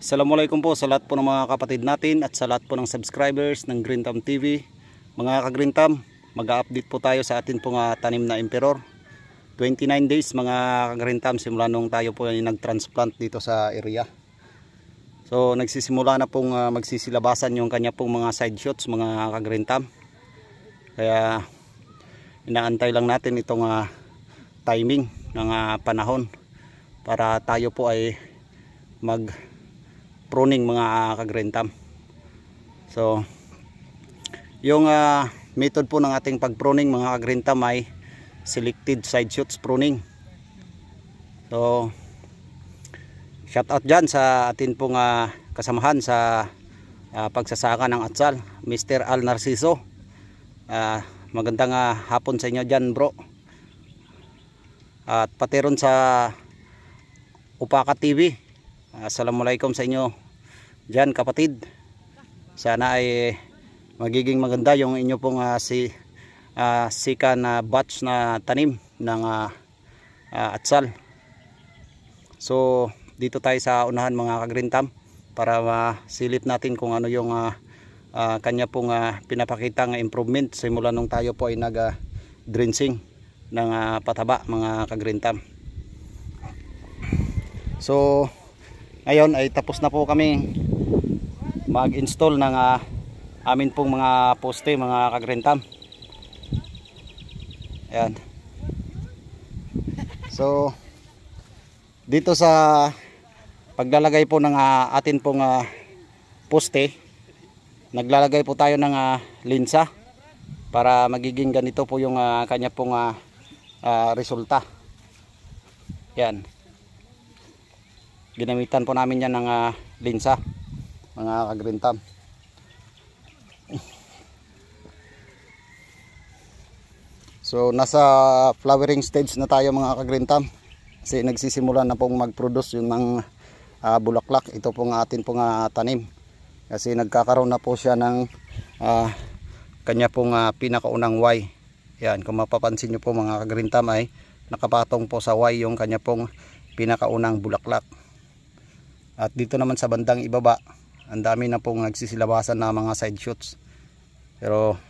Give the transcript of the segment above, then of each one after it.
Assalamualaikum po sa lahat po ng mga kapatid natin at sa lahat po ng subscribers ng Green Thumb TV. Mga ka-Green Thumb, mag-update po tayo sa atin pong tanim na Emperor. 29 days mga ka-Green Thumb simula nung tayo po ay nag-transplant dito sa area. So nagsisimula na pong magsisilabasan yung kanya pong mga side shoots mga ka-Green Thumb. Kaya inaantay lang natin itong timing ng panahon para tayo po ay mag pruning mga ka-Green Thumb. So yung method po ng ating pag-pruning mga ka-Green Thumb ay selected side shoots pruning. So shout out dyan sa atin pong kasamahan sa pagsasaka ng atsal, Mr. Al Narciso. Magandang hapon sa inyo dyan bro. At pati ron sa Upaka TV, assalamualaikum sa inyo dyan kapatid. Sana ay magiging maganda yung inyo pong sika na batch na tanim ng atsal. So dito tayo sa unahan mga ka-Green Thumb para masilip natin kung ano yung kanya pong pinapakitang improvement simula nung tayo po ay nag-drenching ng pataba mga ka-Green Thumb. So ngayon ay tapos na po kami mag-install ng amin pong mga poste mga ka-Green Thumb. Ayan. So dito sa paglalagay po ng atin pong poste, naglalagay po tayo ng linsa para magiging ganito po yung kanya pong resulta. Yan. Ginamitan po namin yan ng linsa mga ka-Green Thumb. So nasa flowering stage na tayo mga ka-Green Thumb kasi nagsisimula na pong mag-produce yung ng bulaklak. Ito pong atin pong tanim kasi nagkakaroon na po siya ng kanya pong pinakaunang Y. Yan, kung mapapansin nyo po mga ka-Green Thumb ay nakapatong po sa Y yung kanya pong pinakaunang bulaklak. At dito naman sa bandang ibaba, ang dami na pong nagsisilabasan na mga side shoots. Pero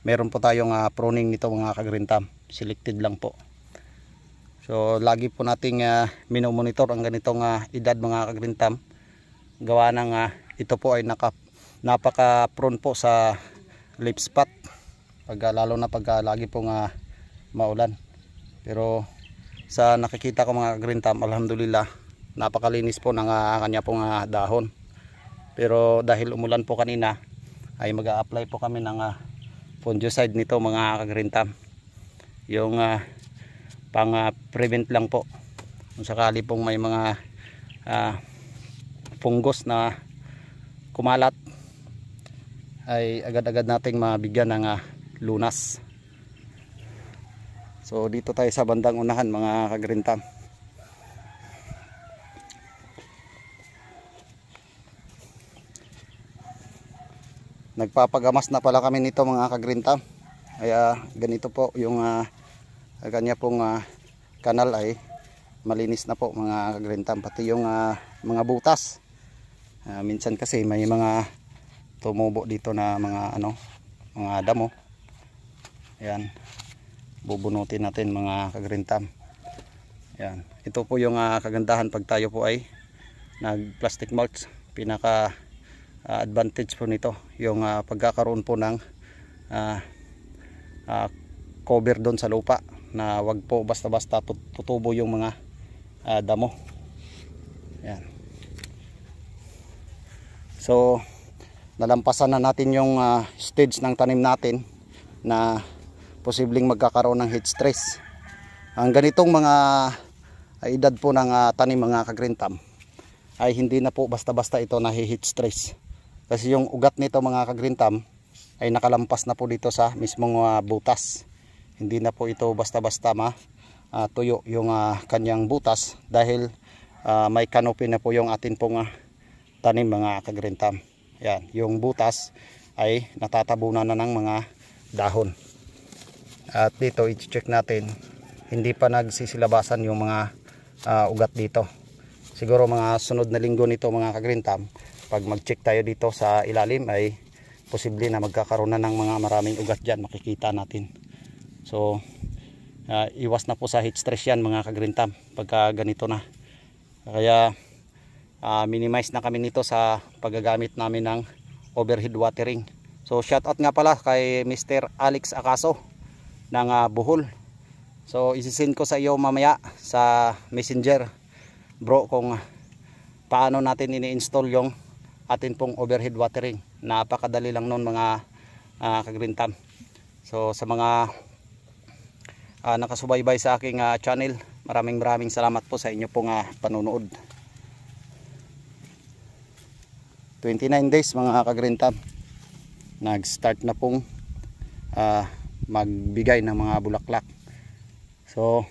meron po tayong pruning nito mga ka-Green Thumb. Selected lang po. So lagi po nating minomonitor ang ganitong edad mga ka-Green Thumb. Gawa ng ito po ay napaka-prone po sa leaf spot. Lalo na pag lagi pong maulan. Pero sa nakikita ko mga ka-Green Thumb, alhamdulillah, napakalinis po ng kanya pong dahon. Pero dahil umulan po kanina ay mag-a-apply po kami ng fungicide nito mga ka-Green Thumb. Yung pang prevent lang po kung sakali pong may mga fungus na kumalat ay agad-agad nating mabigyan ng lunas. So dito tayo sa bandang unahan mga ka-Green Thumb. Nagpapagamas na pala kami nito mga ka-Green Thumb. Kaya ganito po yung kanya pong kanal ay malinis na po mga ka-Green Thumb. Pati yung mga butas. Minsan kasi may mga tumubo dito na mga mga damo. Ayan. Bubunutin natin mga ka-Green Thumb. Ayan. Ito po yung kagandahan pag tayo po ay nag plastic mulch. Pinaka advantage po nito yung pagkakaroon po ng cover doon sa lupa na wag po basta-basta tutubo yung mga damo. Ayan. So nalampasan na natin yung stage ng tanim natin na posibleng magkakaroon ng heat stress. Ang ganitong mga edad po ng tanim mga ka-Green Thumb ay hindi na po basta-basta ito na heat stress. Kasi yung ugat nito mga ka-Green Thumb ay nakalampas na po dito sa mismong butas. Hindi na po ito basta-basta tuyo yung kanyang butas dahil may canopy na po yung atin pong tanim mga ka-Green Thumb. Yan, yung butas ay natatabunan na ng mga dahon. At dito i-check natin, hindi pa nagsisilabasan yung mga ugat dito. siguro mga sunod na linggo nito mga ka-green thumb, pag mag-check tayo dito sa ilalim ay posible na magkakaroon na ng mga maraming ugat dyan, makikita natin. So iwas na po sa heat stress yan mga ka-green thumb pagka ganito na. Kaya minimize na kami nito sa paggagamit namin ng overhead watering. So shout out nga pala kay Mr. Alex Acaso ng Bohol. So isisend ko sa iyo mamaya sa messenger bro kung paano natin ini-install yung atin pong overhead watering. Napakadali lang nun mga ka-green thumb. So sa mga nakasubaybay sa aking channel, maraming salamat po sa inyo pong panunood. 29 days mga ka-green thumb, nag-start na pong magbigay ng mga bulaklak. So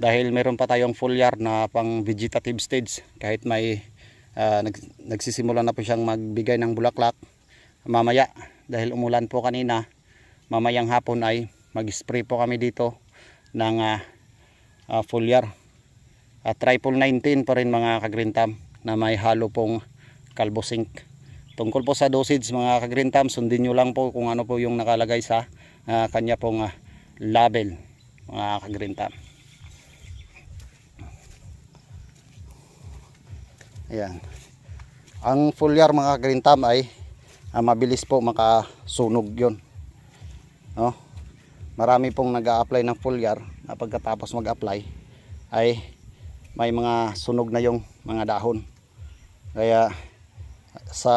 dahil meron pa tayong foliar na pang vegetative stage, kahit may nagsisimula na po siyang magbigay ng bulaklak, mamaya dahil umulan po kanina, mamayang hapon ay mag-spray po kami dito ng foliar triple 19 pa rin mga ka-green thumb, na may halo pong Calbosync. Tungkol po sa dosage mga ka-green thumb, sundin nyo lang po kung ano po yung nakalagay sa kanya pong label mga ka-green thumb. Ayan. Ang foliar mga ka-green thumb ay mabilis po makasunog yun. No? Marami pong nag-a-apply ng foliar na pagkatapos mag-apply ay may mga sunog na yung mga dahon. Kaya sa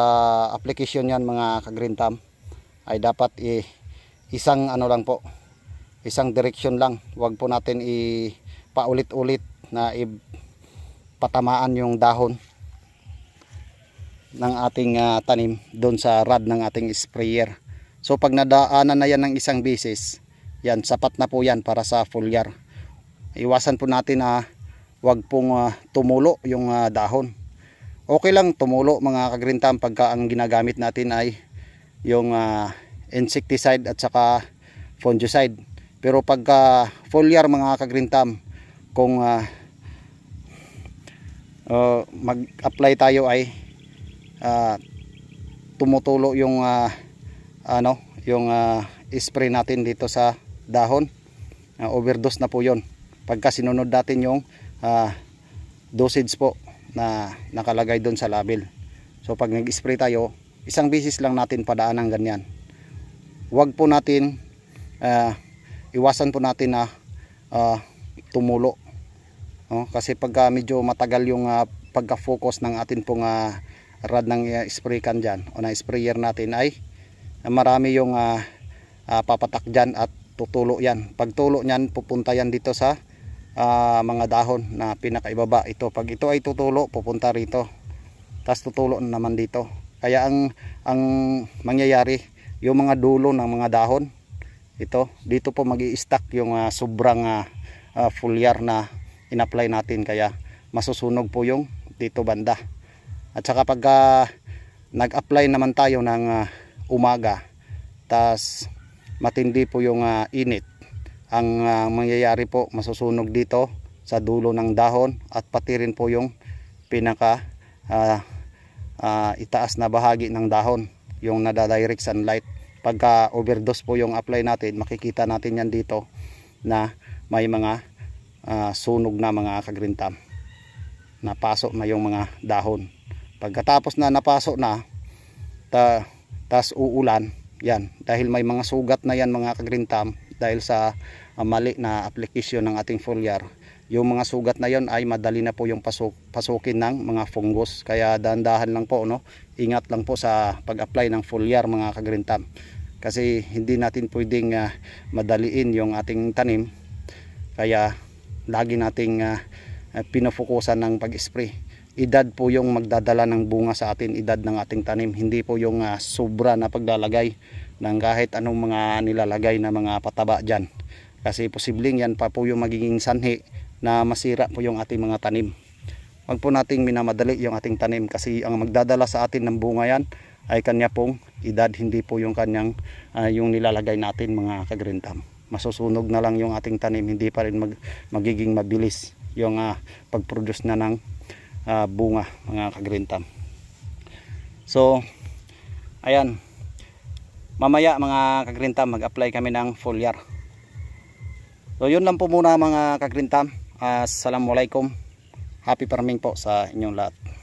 application yan mga ka-green thumb ay dapat isang ano lang po, isang direction lang. Huwag po natin ipaulit-ulit na ipatamaan yung dahon ng ating tanim doon sa rod ng ating sprayer. So pag nadaanan na yan ng isang beses, yan sapat na po yan para sa foliar. Iwasan po natin na wag pong tumulo yung dahon. Okay lang tumulo mga ka-green thumb pagka ang ginagamit natin ay yung insecticide at saka fungicide. Pero pagka foliar mga ka-green thumb, kung mag-apply tayo ay tumutulo yung yung spray natin dito sa dahon, overdose na po yon pagka sinunod natin yung dosage po na nakalagay doon sa label. So pag nag-spray tayo, isang bisis lang natin padaan ng ganyan. Huwag po natin iwasan po natin na tumulo, kasi pagka medyo matagal yung pagka-focus ng atin pong rod ng spray can dyan o na sprayer natin ay marami yung papatak dyan at tutulo yan. Pag tulo nyan, pupunta yan dito sa mga dahon na pinakaibaba. Ito, pag ito ay tutulo, pupunta rito, tapos tutulo naman dito. Kaya ang mangyayari, yung mga dulo ng mga dahon, ito dito po magi-stack yung sobrang foliar na in-apply natin, kaya masusunog po yung dito banda. At saka pag nag-apply naman tayo ng umaga, tas matindi po yung init, ang mangyayari po, masusunog dito sa dulo ng dahon at pati rin po yung pinaka itaas na bahagi ng dahon, yung nadadirect sunlight. Pagka overdose po yung apply natin, makikita natin yan dito na may mga sunog na mga ka-green thumb, napasok na yung mga dahon. Pagkatapos na napasok na, tas uulan yan, dahil may mga sugat na yan mga ka-green thumb, dahil sa mali na application ng ating foliar, yung mga sugat na yon ay madali na po yung pasukin ng mga fungus. Kaya dahan-dahan lang po, ingat lang po sa pag-apply ng foliar mga ka-green thumb, kasi hindi natin pwedeng madaliin yung ating tanim. Kaya lagi nating pinofokusan ng pag-spray. Edad po yung magdadala ng bunga sa atin, edad ng ating tanim, hindi po yung sobra na paglalagay ng kahit anong mga nilalagay na mga pataba dyan, kasi posibleng yan pa po yung magiging sanhi na masira po yung ating mga tanim. Huwag po nating minamadali yung ating tanim, kasi ang magdadala sa atin ng bunga yan ay kanya pong edad, hindi po yung kanyang yung nilalagay natin mga ka-green thumb. Masusunog na lang yung ating tanim, hindi pa rin magiging mabilis yung pag-produce na ng bunga mga kagrintam. So ayan, mamaya mga kagrintam mag-apply kami ng foliar. So yun lang po muna mga kagrintam. Assalamualaikum, happy farming po sa inyong lahat.